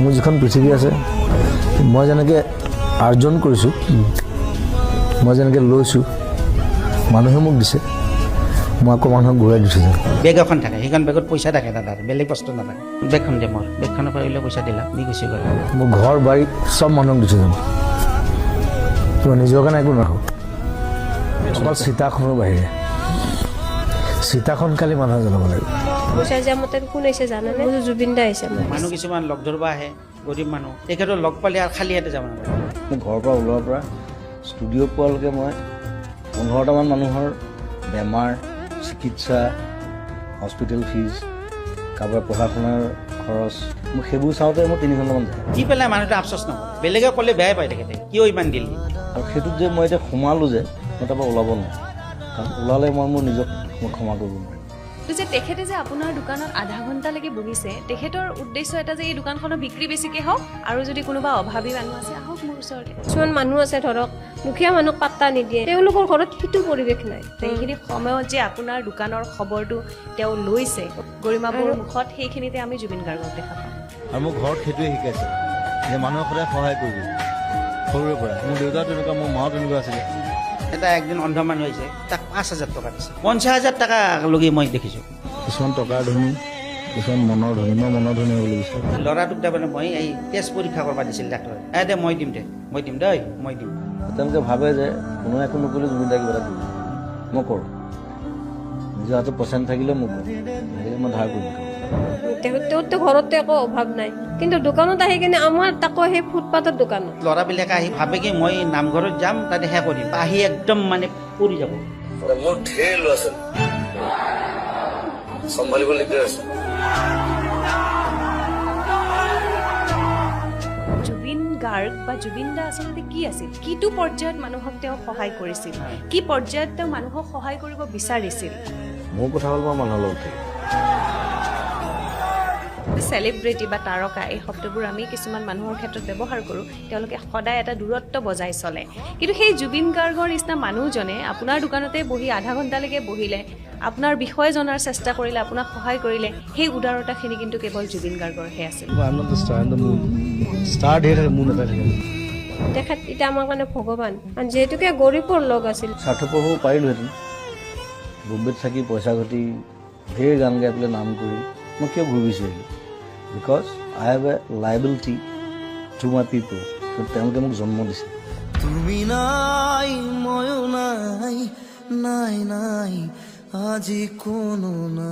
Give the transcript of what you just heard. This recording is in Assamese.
মোৰ যিখন পৃথিৱী আছে মই যেনেকৈ আৰ্জন কৰিছোঁ মই যেনেকৈ লৈছোঁ মানুহে মোক দিছে মই আকৌ মানুহক ঘূৰাই দিছোঁ যে বেগ এখন থাকে সেইখন বেগত পইচা থাকে দাদাৰ বেলেগ বস্তু নাথাকে বেগখন যে মোৰ বেগখনৰ পাৰিলে পইচা দিলা দি গুচি গ'ল মোৰ ঘৰ বাৰী চব মানুহক দিছোঁ যে মই নিজৰ কাৰণে একো নাৰাখোঁ অকল চিতাখনৰ বাহিৰে চিতাখন কালি মানুহে জ্বলাব লাগিব পইচা যে মতে কোন আহিছে জানানে জুবিন দা আহিছে মানুহ কিছুমান লগ ধৰিব আহে গৰীব মানুহ তেখেতৰ লগ পালে আৰু খালী হাতে যাব নালাগে মোৰ ঘৰৰ পৰা ওলোৱাৰ পৰা ষ্টুডিঅ' পোৱালৈকে মই 15টামান মানুহৰ বেমাৰ চিকিৎসা হস্পিটেল ফিজ কাৰোবাৰ পঢ়া শুনাৰ খৰচ মোক সেইবোৰ চাওঁতে মোৰ 3 ঘণ্টামান যায় দি পেলাই মানুহটো আফচোচ নকৰে বেলেগে ক'লে বেয়াই পায় তেখেতে কিয় ইমান দিলি আৰু সেইটোত যে মই এতিয়া সোমালোঁ যে মই তাৰপৰা ওলাব নোৱাৰোঁ কাৰণ ওলালে মই মোৰ নিজক মই ক্ষমা কৰিব নোৱাৰিম যে তেখেতে যে আপোনাৰ দোকানত আধা ঘণ্টালৈকে বহিছে তেখেতৰ উদ্দেশ্য এটা যে এই দোকানখনৰ বিক্ৰী বেছিকৈ হওক আৰু যদি কোনোবা অভাৱী মানুহ আছে আহক মোৰ ওচৰতে কিছুমান মানুহ আছে ধৰক দুখীয়া মানুহক পাত্তা নিদিয়ে তেওঁলোকৰ ঘৰত সেইটো পৰিৱেশ নাই সেইখিনি সময়ত যে আপোনাৰ দোকানৰ খবৰটো তেওঁ লৈছে গৰিমাবোৰ মুখত সেইখিনিতে আমি জুবিন গাৰ্গক দেখা পাওঁ আৰু মোক ঘৰত সেইটোৱে শিকাইছে যে মানুহক সদায় সহায় কৰিব সৰুৰে পৰা মোৰ দেউতা তেনেকুৱা মোৰ মাও তেনেকুৱা আছিলে এটা একদিন অন্ধ মানুহ হৈছে তাক 5,000 টকা দিছে 50,000 টকা লগি মই দেখিছোঁ কিছুমান টকাৰ ধনী কিছুমান মনৰ ধনী মই মনৰ ধনী হ'বলৈ বিচাৰোঁ ল'ৰাটোক তাৰমানে মই এই তেজ পৰীক্ষা কৰিব দিছিল ডাক্তৰে দে মই দিম দেই মই দিম তেওঁলোকে ভাবে যে কোনো একো নকৰিলে জুবিন দাই কিবা এটা কৰিব মই কৰোঁ নিজৰ হাতত পইচা নাথাকিলে মোক লাগিলে মই ধাৰ কৰি তেওঁতো ঘৰতে একো অভাৱ নাই কিন্তু দোকানত আহি কিনে আমাৰ তাকো সেই ফুটপাথৰ দোকানত ল'ৰাবিলাকে আহি ভাবে কি মই নামঘৰত যাম তাতে শেষ কৰিম আহি একদম মানে পৰি যাব মোৰ ঢেৰ ল'ৰা ছোৱালী চম্ভালিবলগীয়া আছে জুবিন গাৰ্গ বা জুবিন দা আচলতে কি আছিল কিটো পৰ্যায়ত মানুহক তেওঁ সহায় কৰিছিল কি পৰ্যায়ত তেওঁ মানুহক সহায় কৰিব বিচাৰিছিল মোৰ কথা হ'ল মই মানুহৰ লগত থাকি চেলিব্ৰিটি বা তাৰকা এই শব্দবোৰ আমি কিছুমান মানুহৰ ক্ষেত্ৰত ব্যৱহাৰ কৰোঁ তেওঁলোকে সদায় এটা দূৰত্ব বজাই চলে কিন্তু সেই জুবিন গাৰ্গৰ নিচিনা মানুহজনে আপোনাৰ দোকানতে বহি আধা ঘণ্টালৈকে বহিলে আপোনাৰ বিষয়ে জনাৰ চেষ্টা কৰিলে আপোনাক সহায় কৰিলে সেই উদাৰতাখিনি কিন্তু কেৱল জুবিন গাৰ্গৰহে আছিল তেখেত এতিয়া আমাৰ কাৰণে ভগৱান আৰু যিহেতুকে গৰীবৰ লগ আছিল স্বাৰ্থপৰ হ'ব পাৰিলোহেঁতেন বম্বেত থাকি পইচা ঘটি ঢেৰ গান গাই পেলাই নাম কৰি মই কিয় ঘূৰি বিচাৰিলোঁ because I have a liability to my পিপল তেওঁলোকে মোক জন্ম দিছে তুমি নাই ময়ো নাই নাই নাই আজি কোনো নাই